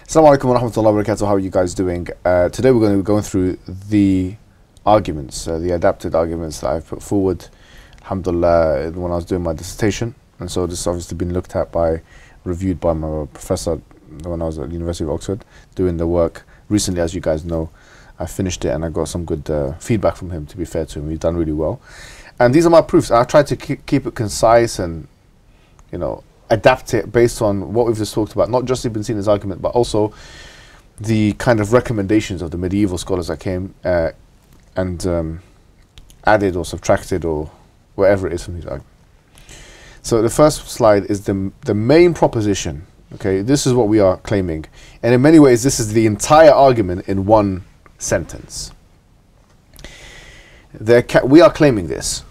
Assalamu alaikum wa rahmatullahi wa barakatuh. How are you guys doing? Today we're going to be going through the arguments, the adapted arguments that I've put forward, alhamdulillah, when I was doing my dissertation. And so this has obviously been looked at reviewed by my professor when I was at the University of Oxford doing the work. Recently, as you guys know, I finished it and I got some good feedback from him, to be fair to him. He's done really well. And these are my proofs. I tried to keep it concise and, you know, adapt it based on what we've just talked about, not just Ibn Sina's argument, but also the kind of recommendations of the medieval scholars that came and added or subtracted or whatever it is from his argument. So the first slide is the main proposition. Okay, this is what we are claiming, and in many ways this is the entire argument in one sentence. We are claiming this: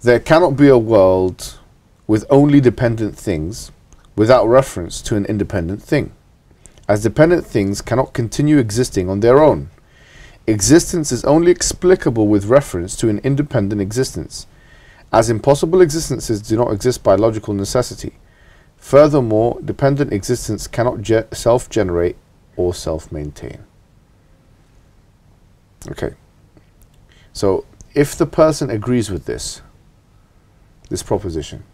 there cannot be a world with only dependent things without reference to an independent thing, as dependent things cannot continue existing on their own. Existence is only explicable with reference to an independent existence, as impossible existences do not exist by logical necessity. Furthermore, dependent existence cannot self-generate or self-maintain. Okay, so if the person agrees with this proposition,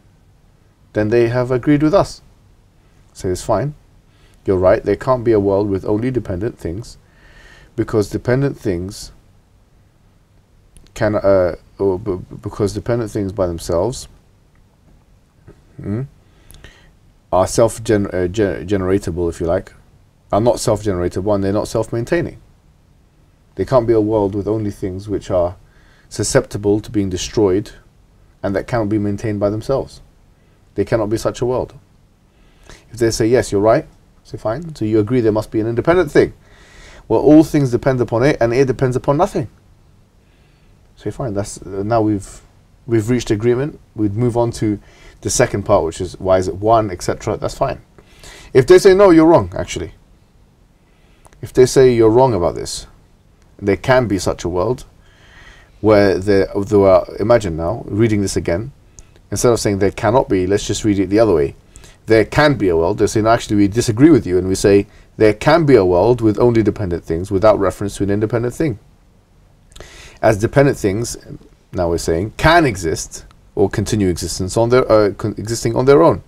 then they have agreed with us. So it's fine. You're right. There can't be a world with only dependent things, because dependent things can, because dependent things by themselves are self-generatable, if you like, are not self-generatable, and they're not self-maintaining. There can't be a world with only things which are susceptible to being destroyed and that cannot be maintained by themselves. There cannot be such a world. If they say, yes, you're right, say fine, so you agree there must be an independent thing. Well, all things depend upon it, and it depends upon nothing. Say fine, that's now we've reached agreement. We'd move on to the second part, which is why is it one, etc. That's fine. If they say no, you're wrong, actually. If they say you're wrong about this, there can be such a world where there are, imagine now, reading this again, instead of saying there cannot be, let's just read it the other way. There can be a world. They're saying, actually, we disagree with you, and we say there can be a world with only dependent things without reference to an independent thing. As dependent things, now we're saying, can exist or continue existence on their existing on their own.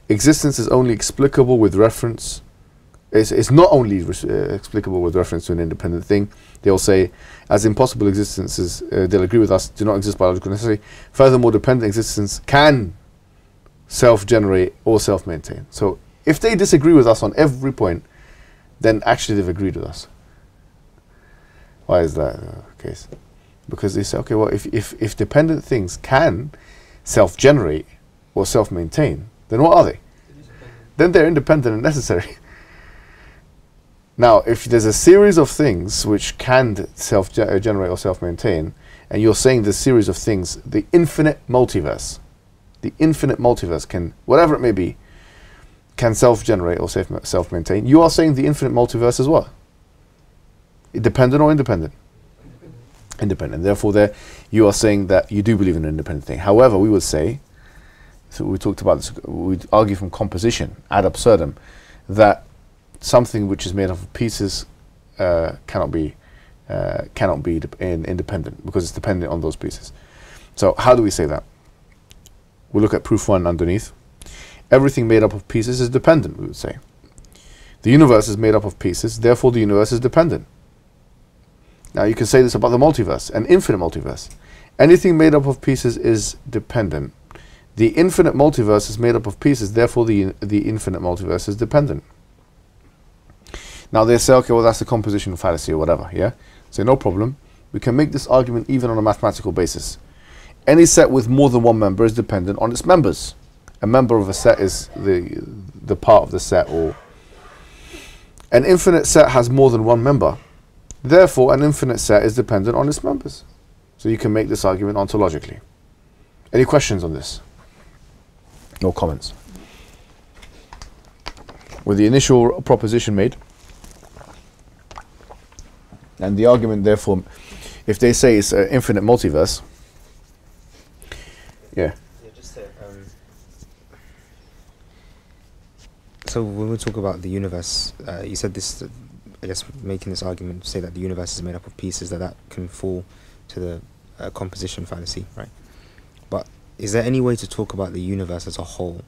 Existence is only explicable with reference. It's not only explicable with reference to an independent thing. They'll say, as impossible existences, they'll agree with us, do not exist by logical necessity. Furthermore, dependent existence can self-generate or self-maintain. So if they disagree with us on every point, then actually they've agreed with us. Why is that the case? Because they say, okay, well, if dependent things can self-generate or self-maintain, then what are they? Then they're independent and necessary. Now, if there's a series of things which can self-generate or self-maintain, and you're saying the series of things, the infinite multiverse can, whatever it may be, can self-generate or self-maintain, you are saying the infinite multiverse is what? Dependent or independent? Independent. Therefore, there you are saying that you do believe in an independent thing. However, we would say, so we talked about this, we'd argue from composition ad absurdum, that something which is made up of pieces cannot be independent, because it's dependent on those pieces. So how do we say that? We'll look at proof one underneath. Everything made up of pieces is dependent, we would say. The universe is made up of pieces, therefore the universe is dependent. Now you can say this about the multiverse, an infinite multiverse. Anything made up of pieces is dependent. The infinite multiverse is made up of pieces, therefore the infinite multiverse is dependent. Now they say, okay, well, that's a composition fallacy or whatever, yeah? So no problem. We can make this argument even on a mathematical basis. Any set with more than one member is dependent on its members. A member of a set is the part of the set, or an infinite set has more than one member. Therefore, an infinite set is dependent on its members. So you can make this argument ontologically. Any questions on this? No comments. With the initial proposition made, and the argument, therefore, if they say it's an infinite multiverse, yeah. Just So when we talk about the universe, you said this, I guess making this argument, say that the universe is made up of pieces, that can fall to the composition fallacy, right? But is there any way to talk about the universe as a whole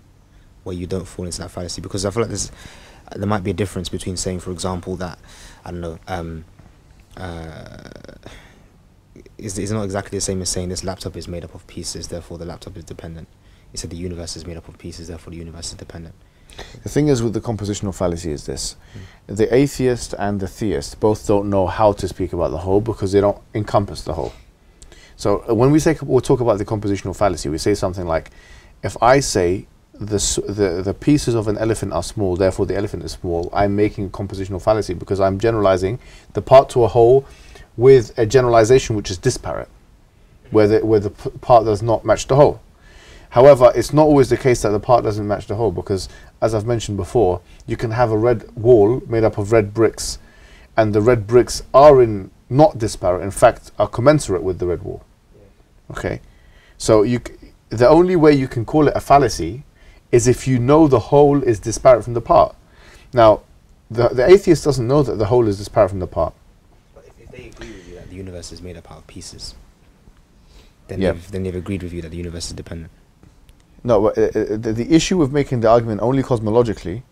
where you don't fall into that fallacy? Because I feel like there might be a difference between saying, for example, that, I don't know, it's not exactly the same as saying this laptop is made up of pieces, therefore the laptop is dependent. You said the universe is made up of pieces, therefore the universe is dependent. The thing is with the compositional fallacy is this. The atheist and the theist both don't know how to speak about the whole because they don't encompass the whole. So when we'll talk about the compositional fallacy, we say something like, if I say the pieces of an elephant are small, therefore the elephant is small, I'm making a compositional fallacy because I'm generalizing the part to a whole with a generalization which is disparate, where the part does not match the whole. However, it's not always the case that the part doesn't match the whole, because as I've mentioned before, you can have a red wall made up of red bricks, and the red bricks are not disparate, in fact are commensurate with the red wall. Okay, so the only way you can call it a fallacy is if you know the whole is disparate from the part. Now, the atheist doesn't know that the whole is disparate from the part. But if they agree with you that the universe is made up out of pieces, then yeah, they've agreed with you that the universe is dependent. No, but the issue with making the argument only cosmologically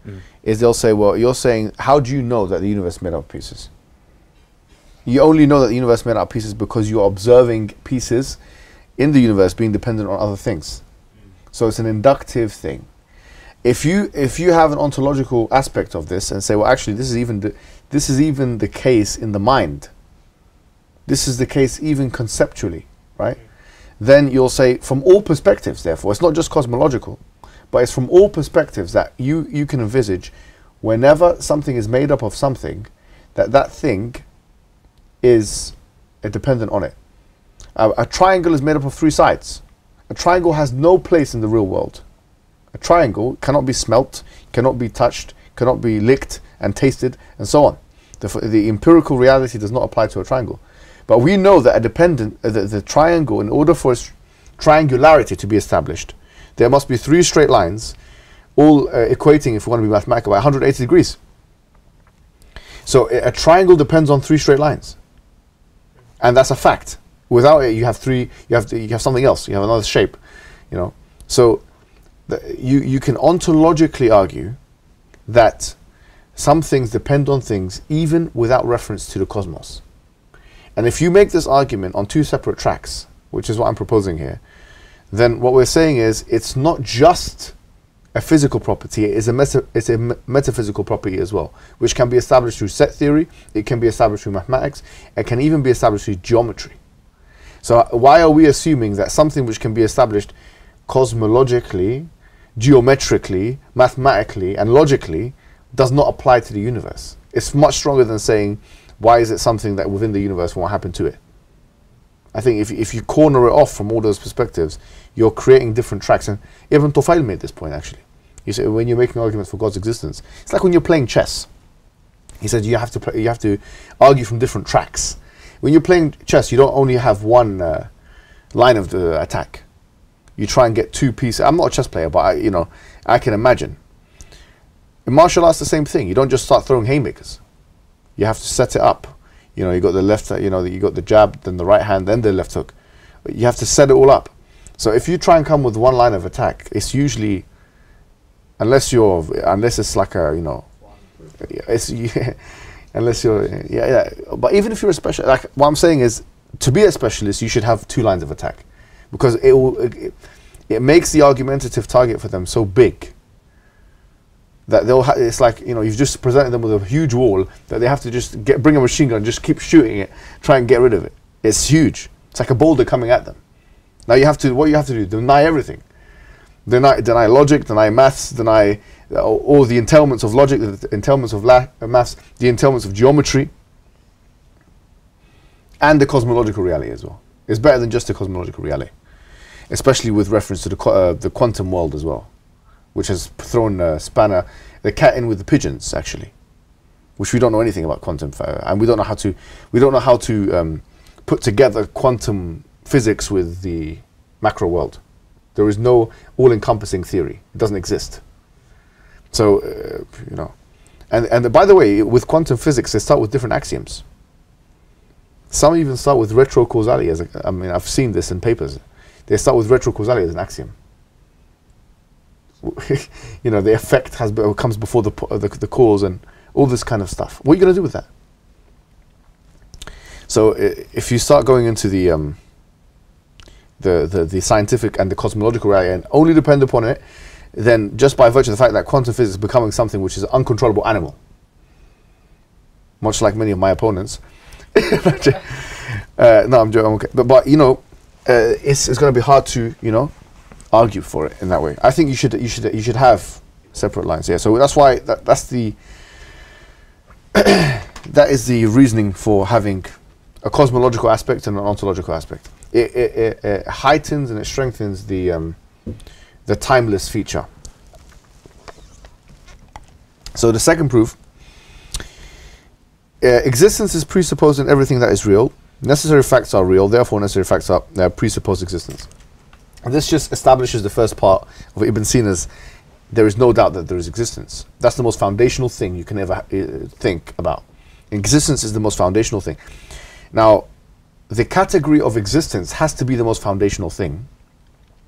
is they'll say, well, you're saying, how do you know that the universe is made up of pieces? You only know that the universe is made up of pieces because you're observing pieces in the universe being dependent on other things. So it's an inductive thing. If you have an ontological aspect of this and say, well, actually, this is even the case in the mind. This is the case even conceptually, right? Then you'll say, from all perspectives, therefore, it's not just cosmological, but it's from all perspectives that you can envisage, whenever something is made up of something, that thing is dependent on it. A triangle is made up of 3 sides. A triangle has no place in the real world. A triangle cannot be smelt, cannot be touched, cannot be licked and tasted, and so on. The empirical reality does not apply to a triangle. But we know that the triangle, in order for its triangularity to be established, there must be 3 straight lines, all equating, if we want to be mathematical, by 180 degrees. So a triangle depends on 3 straight lines, and that's a fact. Without it, you have something else. You have another shape, you know. So you can ontologically argue that some things depend on things even without reference to the cosmos. And if you make this argument on 2 separate tracks, which is what I'm proposing here, then what we're saying is it's not just a physical property, it's a metaphysical property as well, which can be established through set theory, it can be established through mathematics, it can even be established through geometry. So why are we assuming that something which can be established cosmologically, geometrically, mathematically, and logically does not apply to the universe? It's much stronger than saying, why is it something that within the universe won't happen to it? I think if you corner it off from all those perspectives, you're creating different tracks. And even Tufail made this point, actually. He said, when you're making arguments for God's existence, it's like when you're playing chess. He said you have to argue from different tracks. When you're playing chess, you don't only have one line of the attack. You try and get 2 pieces. I'm not a chess player, but I can imagine. In martial arts, the same thing. You don't just start throwing haymakers. You have to set it up. You know, you got the left, you got the jab, then the right hand, then the left hook. You have to set it all up. So if you try and come with one line of attack, it's usually, unless it's like a, unless you're, but even if you're a specialist, like what I'm saying is, to be a specialist, you should have 2 lines of attack, because it makes the argumentative target for them so big that it's like, you've just presented them with a huge wall that they have to just bring a machine gun and just keep shooting it, try and get rid of it. It's huge. It's like a boulder coming at them. Now what you have to do, deny everything. Deny logic, deny maths, deny all the entailments of logic, the entailments of maths, the entailments of geometry, and the cosmological reality as well. It's better than just the cosmological reality, especially with reference to the quantum world as well, which has thrown the cat in with the pigeons, actually, which we don't know anything about quantum, and we don't know how to put together quantum physics with the macro world. There is no all-encompassing theory. It doesn't exist. So, you know, and by the way, with quantum physics, they start with different axioms. Some even start with retrocausality. I mean, I've seen this in papers. They start with retrocausality as an axiom. You know, the effect comes before the cause and all this kind of stuff. What are you going to do with that? So, if you start going into the scientific and the cosmological reality and only depend upon it, then just by virtue of the fact that quantum physics is becoming something which is an uncontrollable animal, much like many of my opponents. No, I'm joking. Okay. But you know, it's going to be hard to, you know, argue for it in that way. I think you should have separate lines. Yeah. So that's why that's the that is the reasoning for having a cosmological aspect and an ontological aspect. It heightens and it strengthens the timeless feature. So the second proof, existence is presupposed in everything that is real. Necessary facts are real, therefore necessary facts are presuppose existence. And this just establishes the first part of Ibn Sina's, there is no doubt that there is existence. That's the most foundational thing you can ever think about. Existence is the most foundational thing. Now, the category of existence has to be the most foundational thing,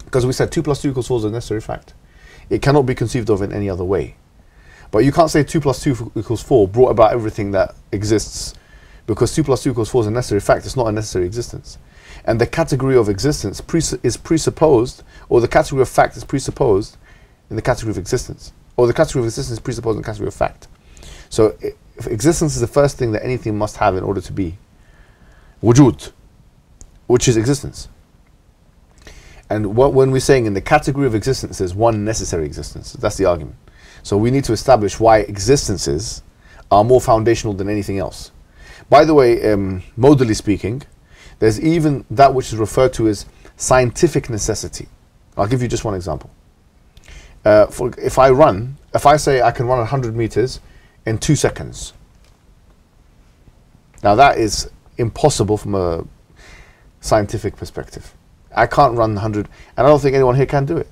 because we said 2 + 2 = 4 is a necessary fact. It cannot be conceived of in any other way. But you can't say 2 + 2 = 4 brought about everything that exists, because 2 + 2 = 4 is a necessary fact. It's not a necessary existence. And the category of existence is presupposed, or the category of fact is presupposed in the category of existence, or the category of existence is presupposed in the category of fact. So if existence is the first thing that anything must have in order to be, wujud, which is existence. And when we're saying in the category of existence, there's one necessary existence. That's the argument. So we need to establish why existences are more foundational than anything else. By the way, modally speaking, there's even that which is referred to as scientific necessity. I'll give you just one example. If I say I can run 100 meters in 2 seconds. Now that is impossible from a scientific perspective. I can't run 100, and I don't think anyone here can do it.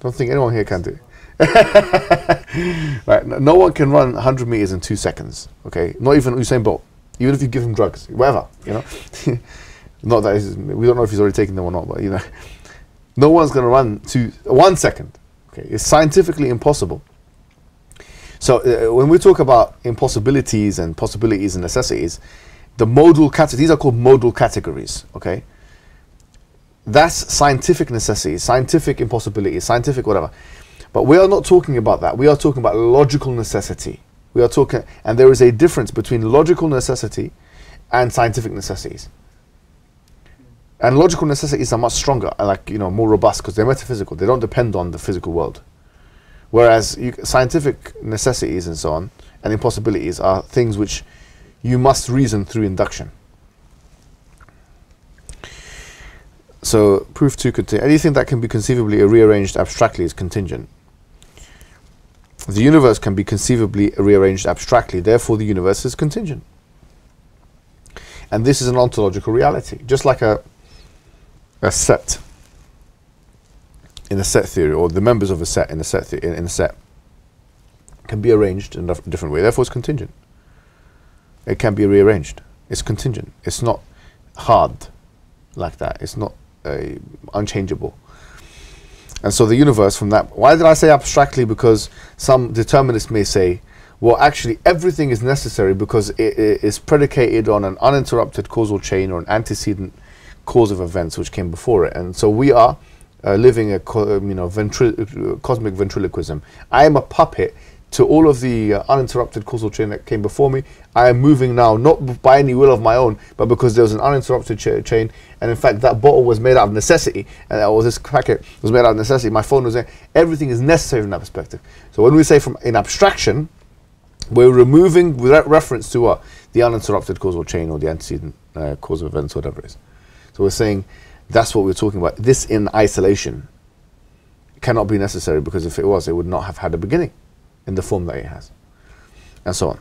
Don't think anyone here can do it. Right? No one can run 100 meters in 2 seconds. Okay, not even Usain Bolt. Even if you give him drugs, whatever, you know. Not that we don't know if he's already taken them or not, but you know, no one's going to run 1 second. Okay, it's scientifically impossible. So when we talk about impossibilities and possibilities and necessities, the modal categories, these are called modal categories. Okay, that's scientific necessities, scientific impossibilities, scientific whatever. But we are not talking about that. We are talking about logical necessity. We are talking, and there is a difference between logical necessity and scientific necessities. And logical necessities are much stronger, like, you know, more robust, because they're metaphysical. They don't depend on the physical world. Whereas scientific necessities and so on, and impossibilities, are things which you must reason through induction. So proof 2 contains anything that can be conceivably rearranged abstractly is contingent. The universe can be conceivably rearranged abstractly, therefore the universe is contingent. And this is an ontological reality, just like a set in a set theory, or the members of a set in a set in a set can be arranged in a different way. Therefore, it's contingent. It can be rearranged. It's contingent. It's not hard like that. It's not unchangeable. And so the universe from that, why did I say abstractly? Because some determinists may say, well, actually everything is necessary because it is predicated on an uninterrupted causal chain or an antecedent cause of events which came before it. And so we are living a cosmic ventriloquism. I am a puppet to all of the uninterrupted causal chain that came before me. I am moving now, not by any will of my own, but because there was an uninterrupted chain, and in fact that bottle was made out of necessity, or this packet was made out of necessity, my phone was there. Everything is necessary from that perspective. So when we say from in abstraction, we're removing, without reference to what? The uninterrupted causal chain or the antecedent cause of events, whatever it is. So we're saying that's what we're talking about. This in isolation cannot be necessary, because if it was, it would not have had a beginning in the form that it has, and so on.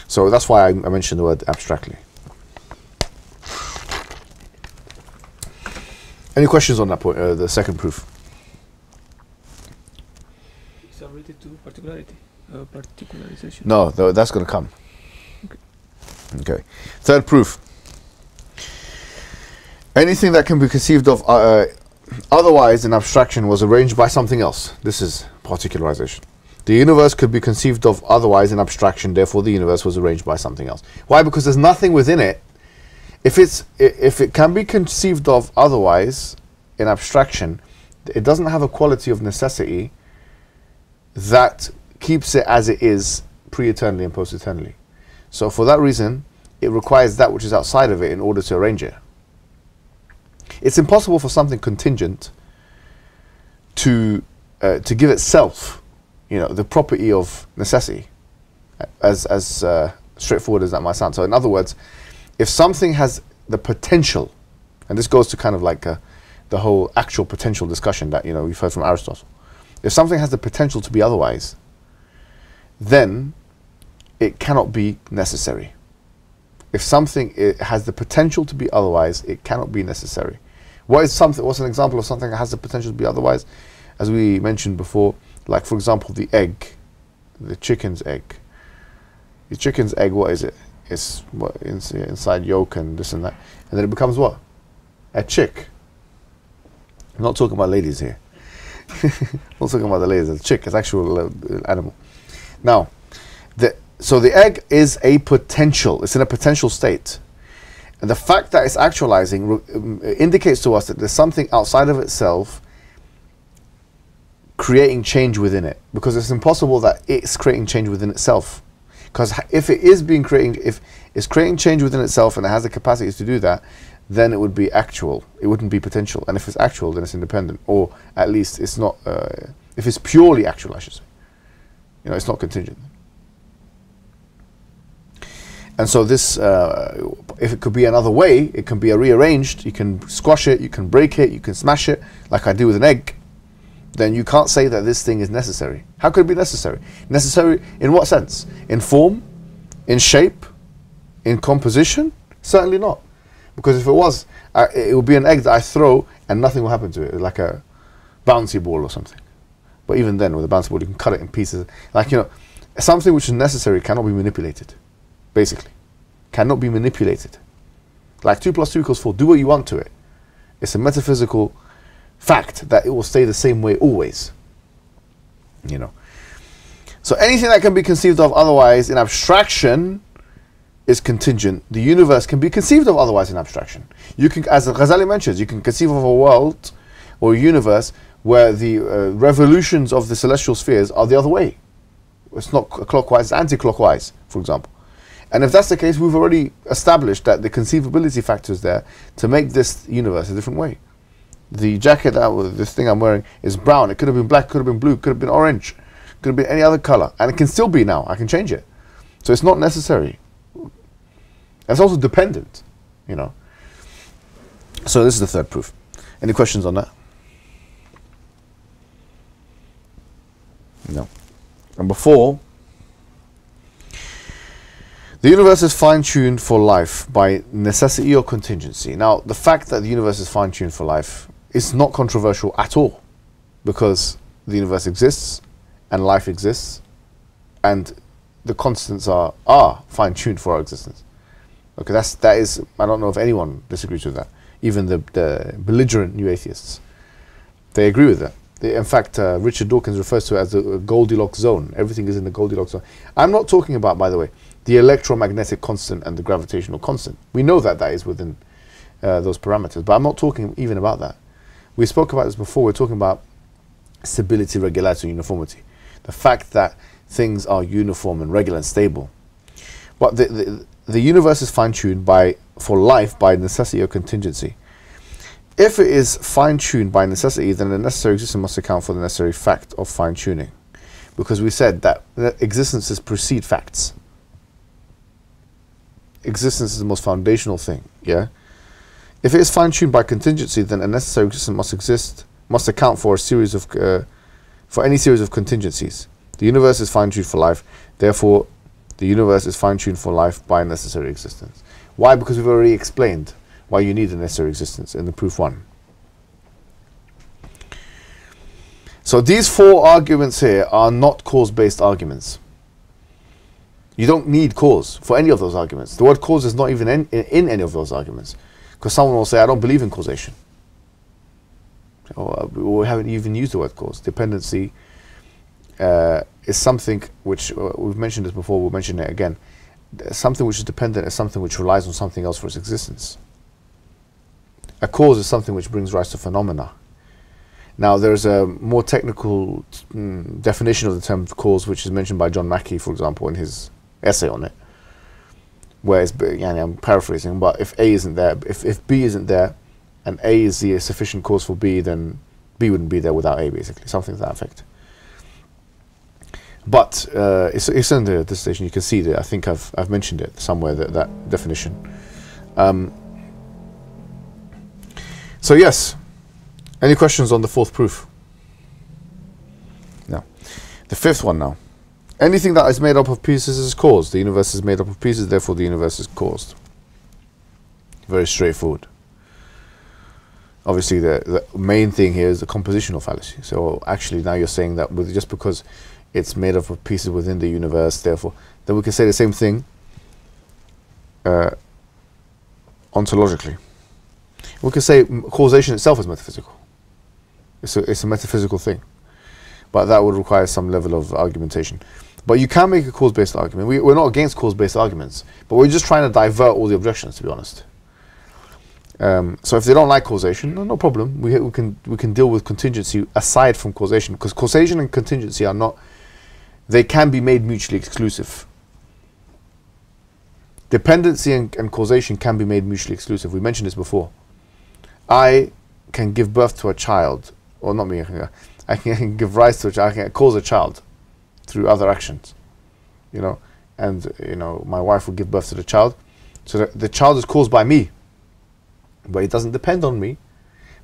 So that's why I mentioned the word abstractly. Any questions on that point, the second proof? It's already to particularity, particularization. No, that's going to come. Okay. Okay. Third proof. Anything that can be conceived of otherwise in abstraction was arranged by something else. This is particularization. The universe could be conceived of otherwise in abstraction, therefore the universe was arranged by something else. Why? Because there's nothing within it. If it can be conceived of otherwise in abstraction, it doesn't have a quality of necessity that keeps it as it is pre-eternally and post-eternally. So for that reason, it requires that which is outside of it in order to arrange it. It's impossible for something contingent to give itself, the property of necessity, as straightforward as that might sound. So in other words, if something has the potential, and this goes to kind of like the whole actual potential discussion that we've heard from Aristotle. If something has the potential to be otherwise, then it cannot be necessary. If something has the potential to be otherwise, it cannot be necessary. What's an example of something that has the potential to be otherwise? As we mentioned before, like for example, the egg, the chicken's egg. The chicken's egg, what is it? It's what, inside yolk and this and that, and then it becomes what? A chick. I'm not talking about ladies here. I'm not talking about the ladies. It's a chick. It's actual animal. Now, so the egg is a potential. It's in a potential state. And the fact that it's actualizing indicates to us that there's something outside of itself creating change within it. Because it's impossible that it's creating change within itself. Because if it's creating change within itself and it has the capacity to do that, then it would be actual. It wouldn't be potential. And if it's actual, then it's independent. Or at least it's not, if it's purely actual, I should say. It's not contingent. And so this, if it could be another way, it can be rearranged. You can squash it, you can break it, you can smash it, like I do with an egg. Then you can't say that this thing is necessary. How could it be necessary? Necessary in what sense? In form? In shape? In composition? Certainly not. Because if it was, it would be an egg that I throw and nothing will happen to it, like a bouncy ball or something. But even then, with a bouncy ball, you can cut it in pieces. Like, something which is necessary cannot be manipulated. Basically, cannot be manipulated. Like 2 + 2 = 4. Do what you want to it. It's a metaphysical fact that it will stay the same way always. So anything that can be conceived of otherwise in abstraction is contingent. The universe can be conceived of otherwise in abstraction. You can, as Ghazali mentions, you can conceive of a world or a universe where the revolutions of the celestial spheres are the other way. It's not clockwise, it's anti-clockwise, for example. And if that's the case, we've already established that the conceivability factor is there to make this universe a different way. The jacket, this thing I'm wearing, is brown. It could have been black, could have been blue, could have been orange, could have been any other color. And it can still be now. I can change it. So it's not necessary. It's also dependent, So this is the third proof. Any questions on that? No. Number 4. The universe is fine-tuned for life by necessity or contingency. Now, the fact that the universe is fine-tuned for life is not controversial at all, because the universe exists and life exists, and the constants are fine-tuned for our existence. Okay, that is. I don't know if anyone disagrees with that. Even the belligerent new atheists, they agree with that. In fact, Richard Dawkins refers to it as the Goldilocks zone. Everything is in the Goldilocks zone. I'm not talking about, by the way, the electromagnetic constant and the gravitational constant. We know that is within those parameters, but I'm not talking even about that. We spoke about this before. We're talking about stability, regularity, and uniformity. The fact that things are uniform and regular and stable. But the universe is fine-tuned for life by necessity or contingency. If it is fine-tuned by necessity, then the necessary existence must account for the necessary fact of fine-tuning. Because we said that existences precede facts. Existence is the most foundational thing, yeah? If it is fine-tuned by contingency, then a necessary existence must account for any series of contingencies. The universe is fine-tuned for life, therefore the universe is fine-tuned for life by necessary existence. Why? Because we've already explained why you need a necessary existence in the proof 1. So these four arguments here are not cause-based arguments. You don't need cause for any of those arguments. The word cause is not even in any of those arguments. Because someone will say, I don't believe in causation. Or we haven't even used the word cause. Dependency is something which, we've mentioned this before, we'll mention it again. Something which is dependent is something which relies on something else for its existence. A cause is something which brings rise to phenomena. Now, there's a more technical definition of the term cause, which is mentioned by John Mackey, for example, in his essay on it, where it's, I'm paraphrasing, but if A isn't there, if B isn't there, and A is the sufficient cause for B, then B wouldn't be there without A, basically, something to that effect. But it's in the dissertation. You can see that. I think I've mentioned it somewhere, that definition. So yes, any questions on the fourth proof? No. The fifth one now. Anything that is made up of pieces is caused. The universe is made up of pieces, therefore the universe is caused. Very straightforward. Obviously, the main thing here is the compositional fallacy. So actually, now you're saying that just because it's made up of pieces within the universe, therefore, then we can say the same thing ontologically. We can say causation itself is metaphysical. It's a metaphysical thing, but that would require some level of argumentation. But you can make a cause-based argument. We're not against cause-based arguments, but we're just trying to divert all the objections, to be honest. So if they don't like causation, no problem. We can deal with contingency aside from causation, because causation and contingency are not. They can be made mutually exclusive. Dependency and causation can be made mutually exclusive. We mentioned this before. I can give birth to a child, or not me. I can give rise to a child. I can cause a child through other actions, and my wife will give birth to the child. So the child is caused by me. But it doesn't depend on me,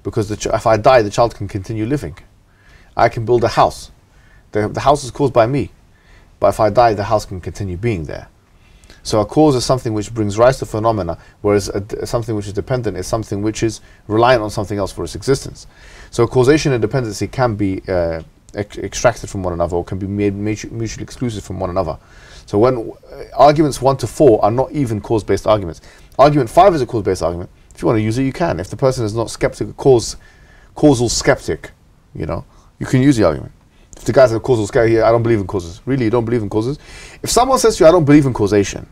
because if I die, the child can continue living. I can build a house. The house is caused by me, but if I die, the house can continue being there. So a cause is something which brings rise to phenomena, whereas something which is dependent is something which is reliant on something else for its existence. So causation and dependency can be extracted from one another, or can be made mutually exclusive from one another. So when arguments 1 to 4 are not even cause-based arguments. Argument 5 is a cause-based argument. If you want to use it, you can. If the person is not causal skeptic, you can use the argument. If the guy's a causal skeptic, I don't believe in causes. Really, you don't believe in causes? If someone says to you, I don't believe in causation,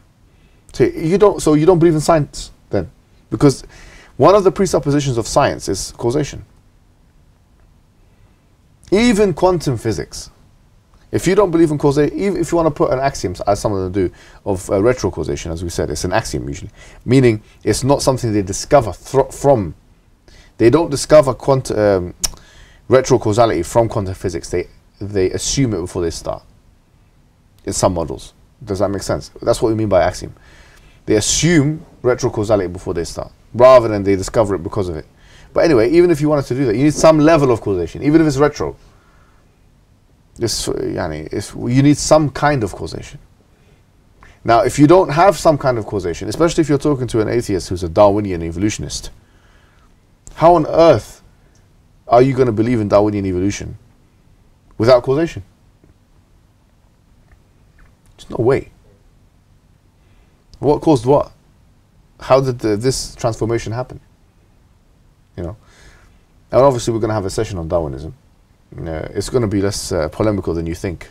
so you don't believe in science then, because one of the presuppositions of science is causation. Even quantum physics. If you don't believe in causation, even if you want to put an axiom, as some of them do, of retrocausation, as we said, it's an axiom usually, meaning it's not something they discover from. They don't discover retrocausality from quantum physics. They assume it before they start. In some models, does that make sense? That's what we mean by axiom. They assume retrocausality before they start, rather than they discover it because of it. But anyway, even if you wanted to do that, you need some level of causation, even if it's retro. You need some kind of causation. Now, if you don't have some kind of causation, especially if you're talking to an atheist who's a Darwinian evolutionist, how on earth are you going to believe in Darwinian evolution without causation? There's no way. What caused what? How did this transformation happen? And obviously we're going to have a session on Darwinism. It's going to be less polemical than you think.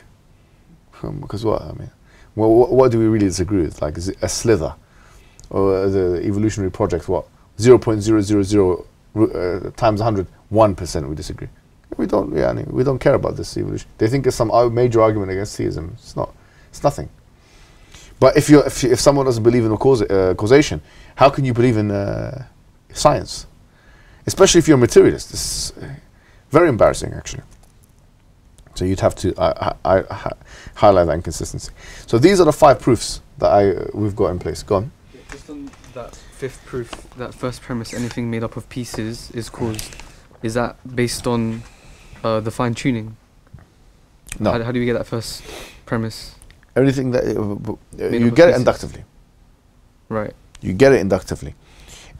Because what do we really disagree with? Like, is it a slither? Or the evolutionary project, 0.000 times 100, 1% we disagree. We don't care about this evolution. They think it's some major argument against theism. It's not. It's nothing. But if someone doesn't believe in causation, how can you believe in science? Especially if you're a materialist. This is very embarrassing, actually. So you'd have to highlight that inconsistency. So these are the 5 proofs that we've got in place. Go on. Yeah, just on that fifth proof, that first premise, anything made up of pieces is caused. Is that based on the fine tuning? No. How do we get that first premise? Everything that you get it inductively. Right. You get it inductively.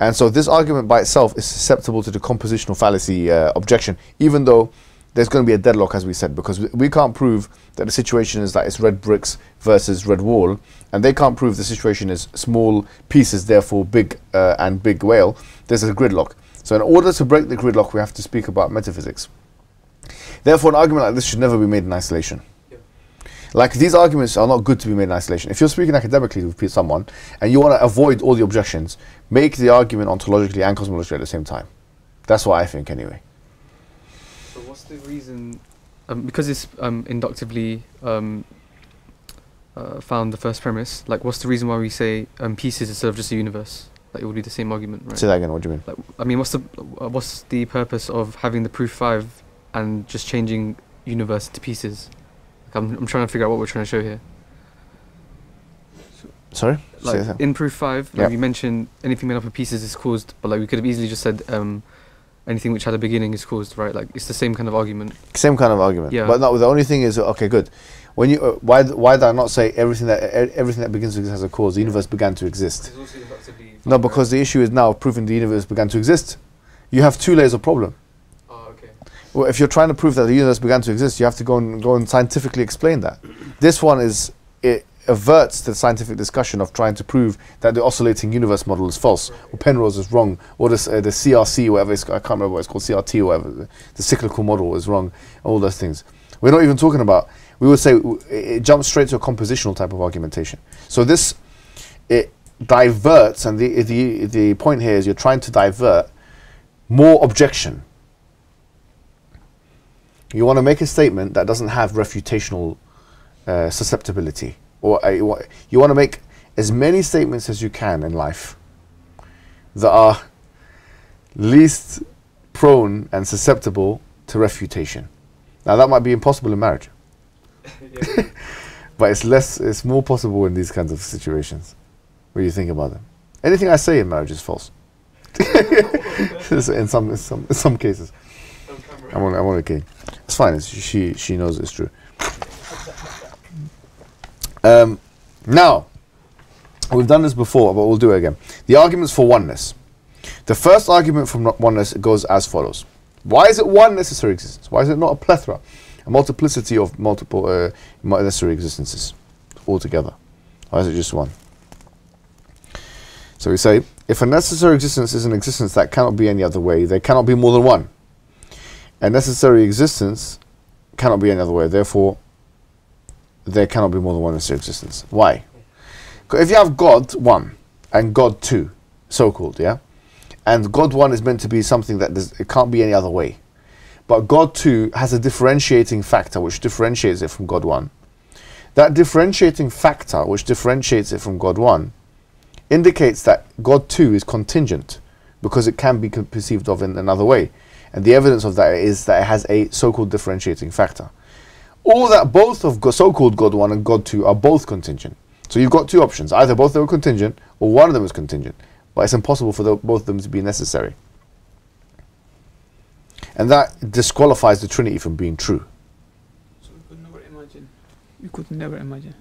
And so this argument by itself is susceptible to the compositional fallacy objection, even though there's going to be a deadlock, as we said, because we can't prove that the situation is that it's red bricks versus red wall, and they can't prove the situation is small pieces, therefore big and big whale. There's a gridlock. So in order to break the gridlock, we have to speak about metaphysics. Therefore, an argument like this should never be made in isolation. Like, these arguments are not good to be made in isolation. If you're speaking academically with someone and you want to avoid all the objections, make the argument ontologically and cosmologically at the same time. That's what I think, anyway. So what's the reason, because it's inductively found the first premise, like what's the reason why we say pieces instead of just a universe? Like, it would be the same argument, right? Say that again, what do you mean? Like, I mean, what's the purpose of having the proof 5 and just changing universe to pieces? I'm trying to figure out what we're trying to show here. Sorry? Like, in proof 5, like, you mentioned anything made up of pieces is caused, but like we could have easily just said anything which had a beginning is caused, right? Like, it's the same kind of argument. Same kind of argument. Yeah. But no, the only thing is, okay, good. When you why did I not say everything that begins to exist has a cause? The universe began to exist. No, because the issue is now proving the universe began to exist. You have 2 layers of problem. Well, if you're trying to prove that the universe began to exist, you have to go and scientifically explain that. This one it averts the scientific discussion of trying to prove that the oscillating universe model is false, or Penrose is wrong, or the CRC, whatever it's, I can't remember what it's called, CRT or whatever, the cyclical model is wrong, all those things. We're not even talking about, we would say it jumps straight to a compositional type of argumentation. So this, it diverts, and the point here is you're trying to divert more objection. You want to make a statement that doesn't have refutational susceptibility, or you want to make as many statements as you can in life that are least prone and susceptible to refutation. Now, that might be impossible in marriage, but it's more possible in these kinds of situations where you think about them. Anything I say in marriage is false. in some cases. I'm okay. It's fine. She knows it's true. Now, we've done this before, but we'll do it again. The arguments for oneness. The first argument from oneness goes as follows. Why is it one necessary existence? Why is it not a plethora, a multiplicity of multiple necessary existences altogether? Why is it just one? So we say, if a necessary existence is an existence that cannot be any other way, there cannot be more than one. A necessary existence cannot be any other way, therefore there cannot be more than one necessary existence. Why? If you have God 1 and God 2, so-called, yeah? And God 1 is meant to be something that it can't be any other way. But God 2 has a differentiating factor which differentiates it from God 1. That differentiating factor which differentiates it from God 1 indicates that God 2 is contingent because it can be perceived of in another way. And the evidence of that is that it has a so-called differentiating factor. Or that both of so-called God 1 and God 2 are both contingent. So you've got 2 options. Either both of them are contingent or one of them is contingent. But it's impossible for both of them to be necessary. And that disqualifies the Trinity from being true. So we could never imagine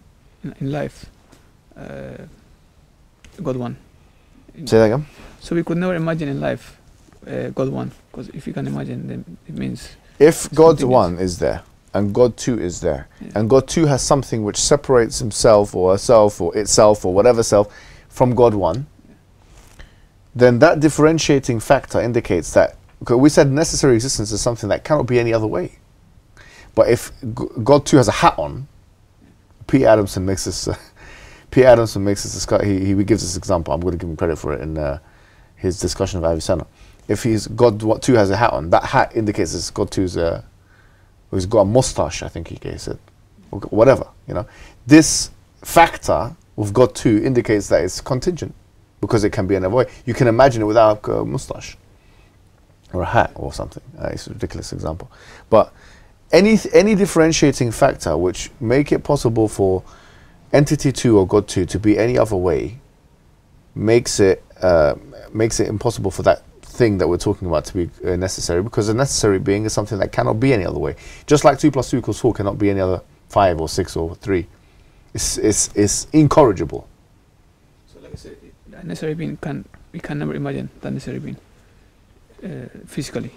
in life God 1. Say that again? So we could never imagine in life God 1, because if you can imagine, then it means... If God 1 is there, and God 2 is there, and God 2 has something which separates himself or herself or itself or whatever self from God 1, then that differentiating factor indicates that, because we said necessary existence is something that cannot be any other way. But if God 2 has a hat on, P. Adamson makes this he gives this example. I'm going to give him credit for it in his discussion of Avicenna. If God 2 has a hat on, that hat indicates it's God 2's he's got a mustache, I think he said, or whatever, you know. This factor with God 2 indicates that it's contingent because it can be another way. You can imagine it without a mustache or a hat or something. It's a ridiculous example, but any differentiating factor which make it possible for entity 2 or God 2 to be any other way makes it impossible for that thing that we're talking about to be necessary, because a necessary being is something that cannot be any other way. Just like 2 + 2 = 4 cannot be any other 5 or 6 or 3. It's incorrigible. So like I said, that necessary being we can never imagine that necessary being physically.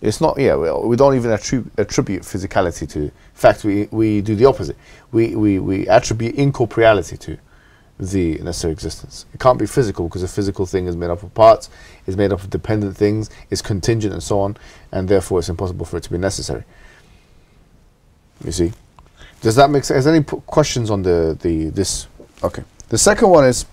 It's not, yeah, we don't even attribute physicality to. In fact, we do the opposite. We attribute incorporeality to the necessary existence. It can't be physical because a physical thing is made up of parts, is made up of dependent things, is contingent and so on, and therefore it's impossible for it to be necessary. You see? Does that make sense? Is there any questions on this? Okay. The second one is,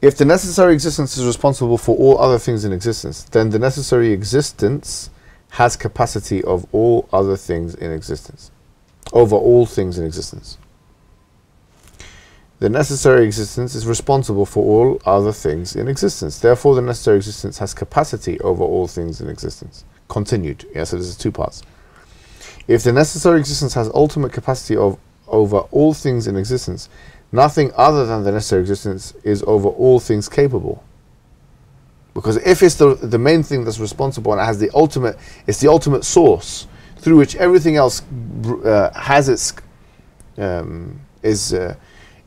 if the necessary existence is responsible for all other things in existence, then the necessary existence has capacity of all other things in existence, over all things in existence. The necessary existence is responsible for all other things in existence. Therefore, the necessary existence has capacity over all things in existence. Continued. Yeah, so this is two parts. If the necessary existence has ultimate capacity over all things in existence, nothing other than the necessary existence is over all things capable. Because if it's the main thing that's responsible and it has the ultimate, it's the ultimate source through which everything else has its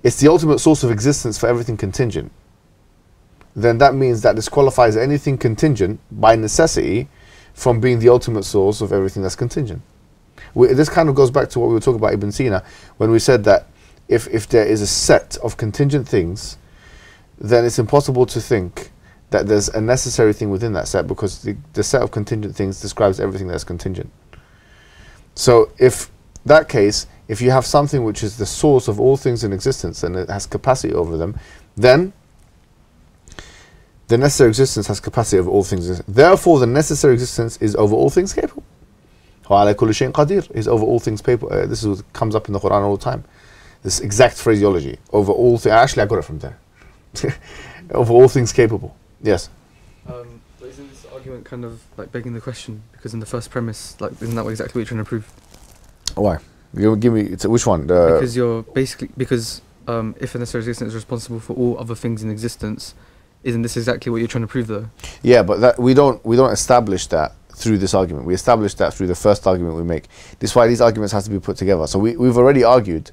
it's the ultimate source of existence for everything contingent, then that means that disqualifies anything contingent by necessity from being the ultimate source of everything that's contingent. This kind of goes back to what we were talking about Ibn Sina when we said that if there is a set of contingent things, then it's impossible to think that there's a necessary thing within that set, because the set of contingent things describes everything that's contingent. So if that case, if you have something which is the source of all things in existence and it has capacity over them, then the necessary existence has capacity over all things. Therefore, the necessary existence is over all things capable. وَعَلَى كُلِّ شَيْءٍ قَدِيرٌ is over all things capable. This is what comes up in the Quran all the time. This exact phraseology. Over all things. Actually, I got it from there. Over all things capable. Yes. But isn't this argument kind of like begging the question? Because in the first premise, like, isn't that exactly what you're trying to prove? Why? You give me which one? Because you're basically if a necessary existence is responsible for all other things in existence, isn't this exactly what you're trying to prove, though? Yeah, but that we don't establish that through this argument. We establish that through the first argument we make. This is why these arguments have to be put together. So we've already argued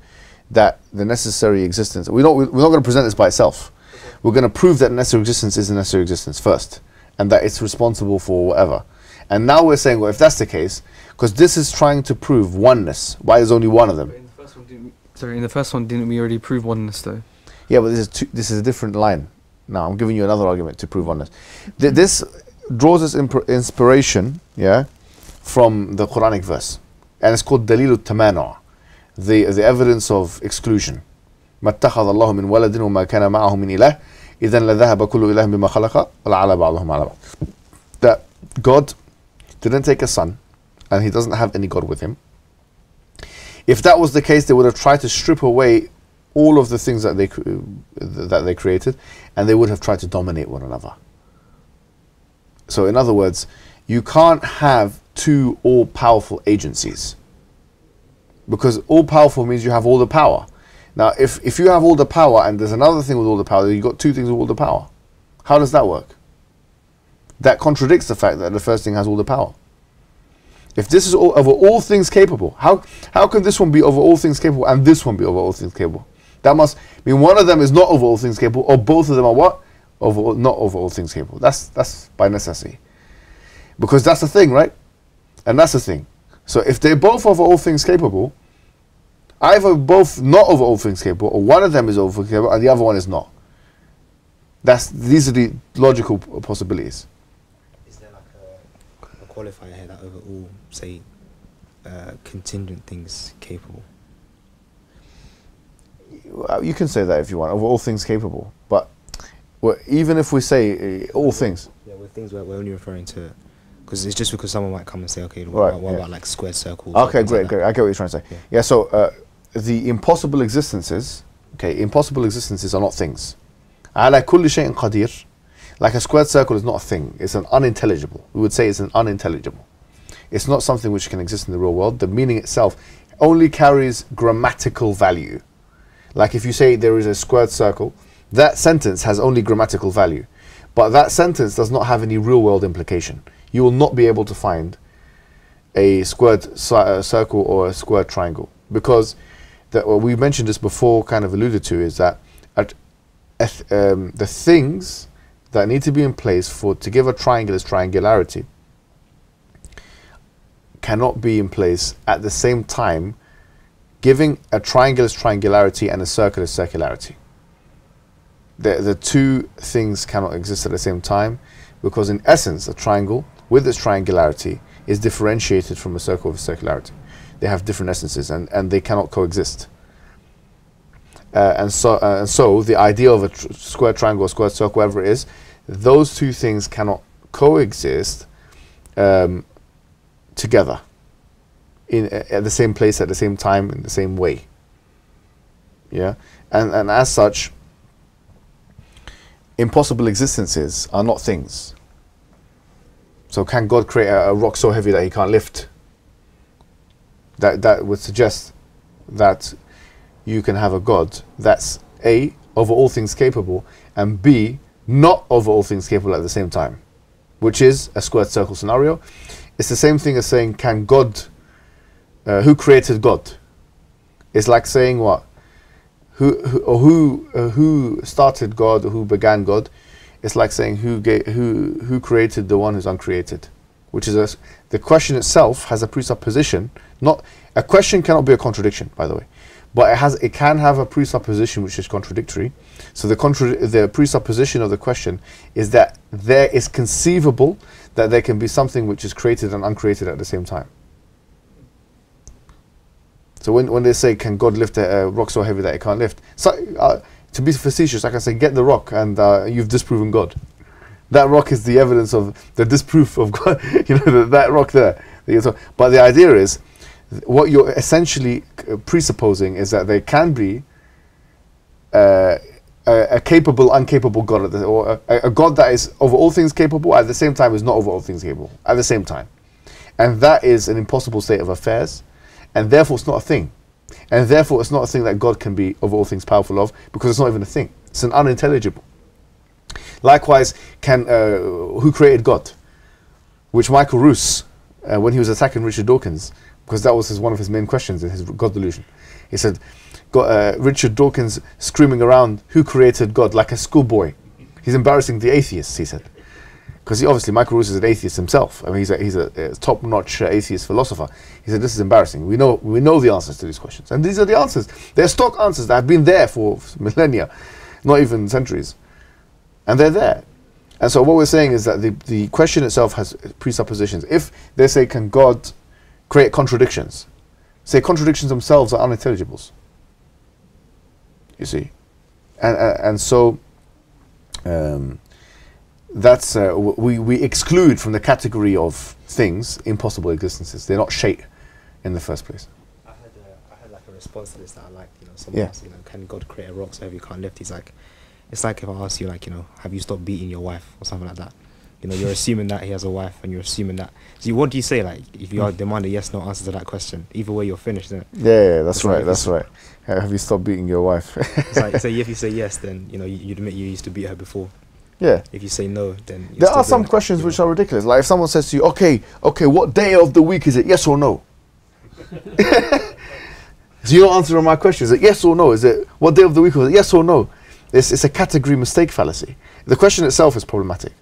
that the necessary existence. We're not going to present this by itself. Okay. We're going to prove that necessary existence is a necessary existence first, and that it's responsible for whatever. And now we're saying, well, if that's the case, because this is trying to prove oneness. Why there's only one of them? In the first one, didn't we already prove oneness, though? Yeah, but this is a different line. Now I'm giving you another argument to prove oneness. This draws its inspiration, yeah, from the Quranic verse, and it's called Dalil al-Tamanu', the evidence of exclusion. مَا اتَّخَذَ اللَّهُ مِنْ وَلَدٍ وَمَا كَانَ مَعَهُ مِنْ إِلَهٍ إِذًا لَذَهَبَ كُلُّ إِلَهٍ بِمَا خَلَقَ وَلَعَلَى بَعْضُهُمْ عَلَى بَعْضٍ. That God didn't take a son, and he doesn't have any God with him. If that was the case, they would have tried to strip away all of the things that they created, and they would have tried to dominate one another. So in other words, you can't have two all-powerful agencies, because all-powerful means you have all the power. Now if you have all the power and there's another thing with all the power, then you've got two things with all the power. How does that work? That contradicts the fact that the first thing has all the power. If this is over all things capable, how can this one be over all things capable and this one be over all things capable? That must mean one of them is not over all things capable, or both of them are what? Not over all things capable. That's by necessity. Because that's the thing, right? And that's the thing. So if they're both over all things capable, either both not over all things capable, or one of them is over capable and the other one is not. These are the logical possibilities. Is there like a qualifier here that over all, say, contingent things capable? You can say that if you want, over all things capable. But even if we say all things. Yeah, with things we're only referring to, because it's just because someone might come and say, okay, what about like squared circles? Okay, great. I get what you're trying to say. Yeah, so the impossible existences, impossible existences are not things. عَلَى كُلِّ شَيْءٍ قَدِيرٌ. Like a squared circle is not a thing. It's an unintelligible. We would say it's an unintelligible. It's not something which can exist in the real world. The meaning itself only carries grammatical value. Like if you say there is a squared circle, that sentence has only grammatical value. But that sentence does not have any real world implication. You will not be able to find a squared circle or a squared triangle. Because we mentioned this before, kind of alluded to, is that the things that need to be in place to give a triangle its triangularity cannot be in place at the same time, giving a triangle is triangularity and a circle is circularity. The two things cannot exist at the same time, because in essence a triangle with its triangularity is differentiated from a circle with circularity. They have different essences, and they cannot coexist. And so the idea of a square triangle or square circle, whatever it is, those two things cannot coexist together at the same place, at the same time, in the same way. Yeah, and as such, impossible existences are not things. So can God create a rock so heavy that he can't lift? That would suggest that you can have a God that's A, over all things capable, and B, not over all things capable at the same time, which is a squared circle scenario. It's the same thing as saying, can God, who created God? It's like saying what? Who started God, or who began God? It's like saying who created the one who's uncreated, which is the question itself has a presupposition. Not a question cannot be a contradiction, by the way, but it can have a presupposition which is contradictory. So the presupposition of the question is that there is conceivable that there can be something which is created and uncreated at the same time. So when they say, can God lift a rock so heavy that it can't lift? So, to be facetious, I can say, get the rock, and you've disproven God. That rock is the evidence of the disproof of God. You know, that rock there. But the idea is, what you're essentially presupposing is that there can be a capable, uncapable God, or a God that is over all things capable, at the same time is not over all things capable, at the same time. And that is an impossible state of affairs, and therefore it's not a thing. And therefore it's not a thing that God can be of all things powerful of, because it's not even a thing. It's an unintelligible. Likewise, who created God? Which Michael Roos, when he was attacking Richard Dawkins, because that was one of his main questions in his God delusion. He said, Richard Dawkins screaming around, who created God, like a schoolboy. He's embarrassing the atheists, he said. Because obviously Michael Roos is an atheist himself. I mean, he's a top-notch atheist philosopher. He said, this is embarrassing. We know the answers to these questions. And these are the answers. They're stock answers that have been there for millennia, not even centuries. And they're there. And so what we're saying is that the question itself has presuppositions. If they say, can God create contradictions? Say contradictions themselves are unintelligibles. You see? And so that's we exclude from the category of things impossible existences. They're not shayt in the first place. I had like a response to this that I liked. You know, someone asked, you know, can God create a rock so heavy you can't lift? He's like, it's like if I ask you, like, you know, have you stopped beating your wife or something like that? You know, you're assuming that he has a wife, and you're assuming that. So what do you say, like, if you demand a yes/no answer to that question? Either way, you're finished, isn't it? Yeah, that's right. That's right. Have you stopped beating your wife? It's like, say if you say yes, then you know you admit you used to beat her before. Yeah. If you say no, then there are some questions which are ridiculous. Like if someone says to you, okay, what day of the week is it? Yes or no? So you're not answering my question. Is it yes or no? Is it what day of the week was it? Yes or no? It's a category mistake fallacy. The question itself is problematic,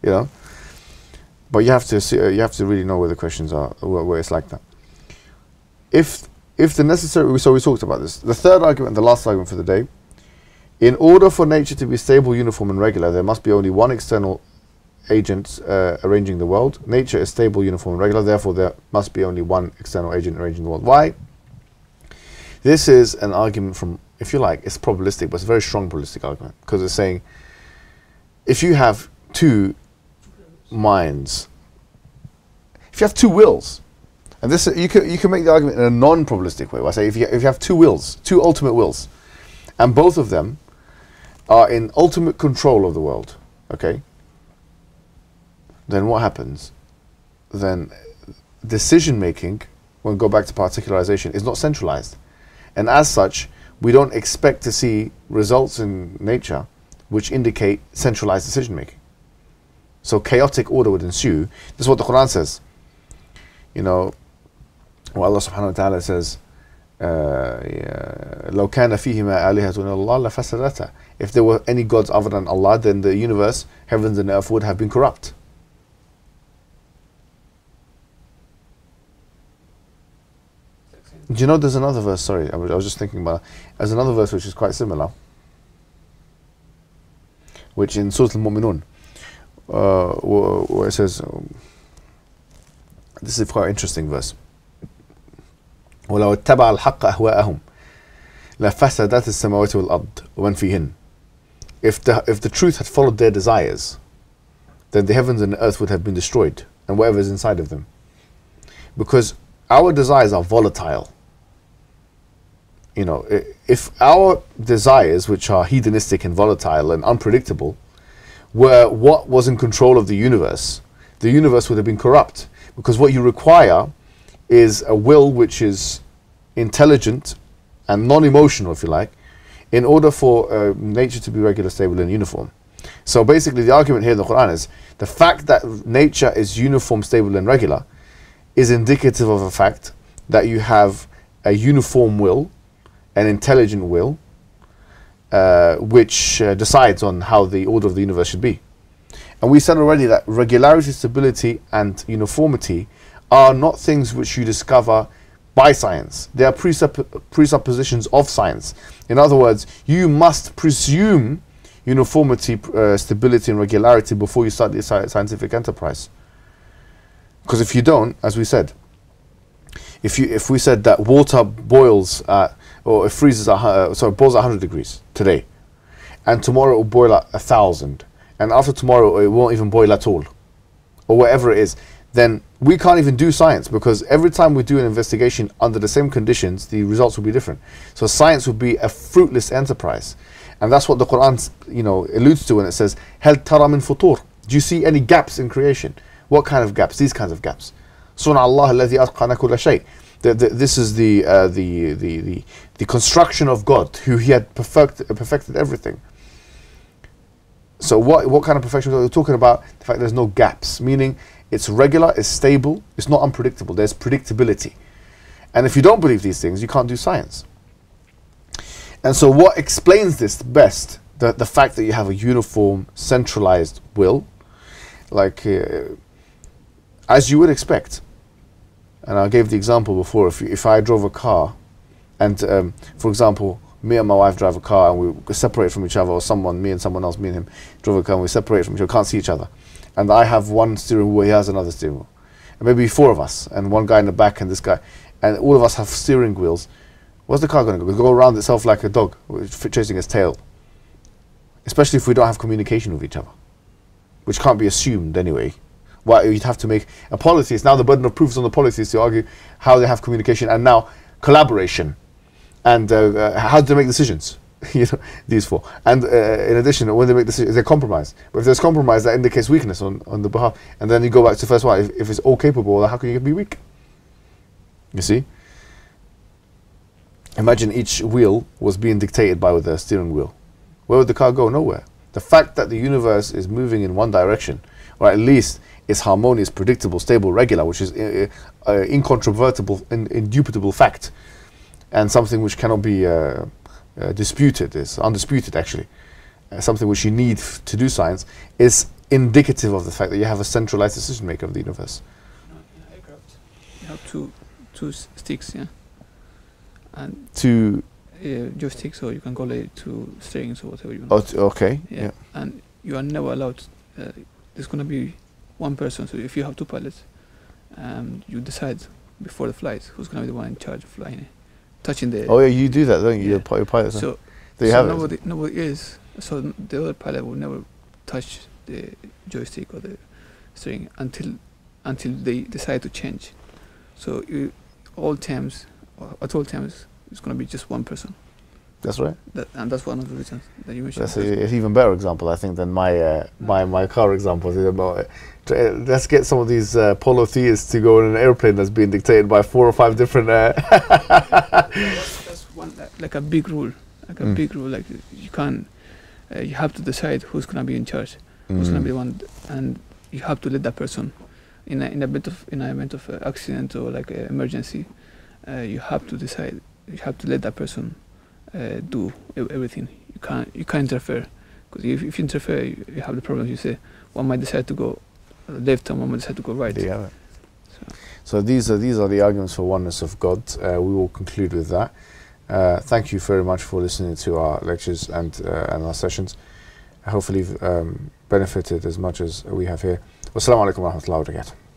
you know. But you have to really know where the questions are, where it's like that. If the necessary, so we talked about this. The third argument, the last argument for the day. In order for nature to be stable, uniform, and regular, there must be only one external agent arranging the world. Nature is stable, uniform, and regular. Therefore, there must be only one external agent arranging the world. Why? This is an argument from, if you like, it's probabilistic, but it's a very strong probabilistic argument, because it's saying, if you have two minds, if you have two wills, and this you can make the argument in a non-probabilistic way. I say if you have two wills, two ultimate wills, and both of them are in ultimate control of the world, okay, then what happens? Then decision making, when we go back to particularization, is not centralized, and as such we don't expect to see results in nature which indicate centralized decision making. So chaotic order would ensue. This is what the Quran says. You know, well, Allah subhanahu wa ta'ala says, لو كان فيهما آلهة إلا الله لفسدتا. If there were any gods other than Allah, then the universe, heavens and earth, would have been corrupt. Do you know there's another verse, sorry, I was just thinking about, there's another verse which is quite similar, which in Surah Al-Mu'minun, where it says, this is quite an interesting verse, وَلَوْ اتَّبَعَ الْحَقَّ أَهْوَاءَهُمْ لَفَسَدَتِ السَّمَاوَاتُ وَالْأَرْضُ وَمَنْ فِيهِنْ. If the truth had followed their desires, then the heavens and the earth would have been destroyed, and whatever is inside of them. Because our desires are volatile. You know, if our desires, which are hedonistic and volatile and unpredictable, were what was in control of the universe would have been corrupt. Because what you require is a will which is intelligent and non-emotional, if you like, in order for nature to be regular, stable and uniform. So basically the argument here in the Quran is the fact that nature is uniform, stable and regular is indicative of the fact that you have a uniform will, an intelligent will, which decides on how the order of the universe should be. And we said already that regularity, stability and uniformity are not things which you discover by science. They are presuppositions of science. In other words, you must presume uniformity, stability and regularity before you start the scientific enterprise. Because if you don't, as we said, if we said that water boils or it freezes boils at 100 degrees today, and tomorrow it will boil at 1,000, and after tomorrow it won't even boil at all, or whatever it is, then we can't even do science, because every time we do an investigation under the same conditions, the results will be different. So science would be a fruitless enterprise. And that's what the Quran, you know, alludes to when it says, "Hal tara min futur?" Do you see any gaps in creation? What kind of gaps? These kinds of gaps. Sun'a Allah alladhi atqana kulla shay. This is the construction of God, who He had perfected everything. So what kind of perfection are we talking about? The fact there's no gaps, meaning it's regular, it's stable, it's not unpredictable. There's predictability. And if you don't believe these things, you can't do science. And so what explains this best, the fact that you have a uniform, centralized will, like as you would expect. And I gave the example before, if I drove a car and for example, me and my wife drive a car and we separate from each other, or me and someone else, me and him drove a car and we separate from each other, can't see each other. And I have one steering wheel, he has another steering wheel. And maybe four of us, and one guy in the back and this guy, and all of us have steering wheels. Where's the car going to go? It'll go around itself like a dog, chasing its tail. Especially if we don't have communication with each other, which can't be assumed anyway. Well, you'd have to make a polytheist. Now the burden of proof is on the polytheists to argue how they have communication, and now collaboration, and how do they make decisions? You know, these four. And in addition, when they make decisions, they compromise. But if there's compromise, that indicates weakness on the behalf. And then you go back to the first one. If it's all capable, how can you be weak? You see? Imagine each wheel was being dictated by the steering wheel. Where would the car go? Nowhere. The fact that the universe is moving in one direction, or at least it's harmonious, predictable, stable, regular, which is incontrovertible, indubitable fact, and something which cannot be disputed, is undisputed actually, something which you need to do science, is indicative of the fact that you have a centralized decision maker of the universe. In aircraft, you have two sticks, yeah, and two joysticks, or you can call it two steerings or whatever you want. Oh, okay. Yeah. And you are never allowed. There's gonna be one person. So if you have two pilots, you decide before the flight who's gonna be the one in charge of flying, touching the. Oh yeah, you do that, don't you? Yeah. Your pilot. So nobody is. So the other pilot will never touch the joystick or the steering until they decide to change. So at all times, it's going to be just one person. That's right. And that's one of the reasons that you mentioned. That's an even better example, I think, than my car example. Let's get some of these polytheists to go in an airplane that's being dictated by 4 or 5 different. That's one like a big rule, big rule. Like you can't. You have to decide who's going to be in charge, who's going to be the one, and you have to let that person. In an event of accident or like an emergency, you have to decide. You have to let that person do everything. You can't interfere, because if you interfere, you have the problems. You say one might decide to go left and one might decide to go right. Yeah. So these are the arguments for oneness of God. We will conclude with that. Thank you very much for listening to our lectures and our sessions. Hopefully you've benefited as much as we have here. Wassalamu alaikum wa rahmatullahi wa barakatuh.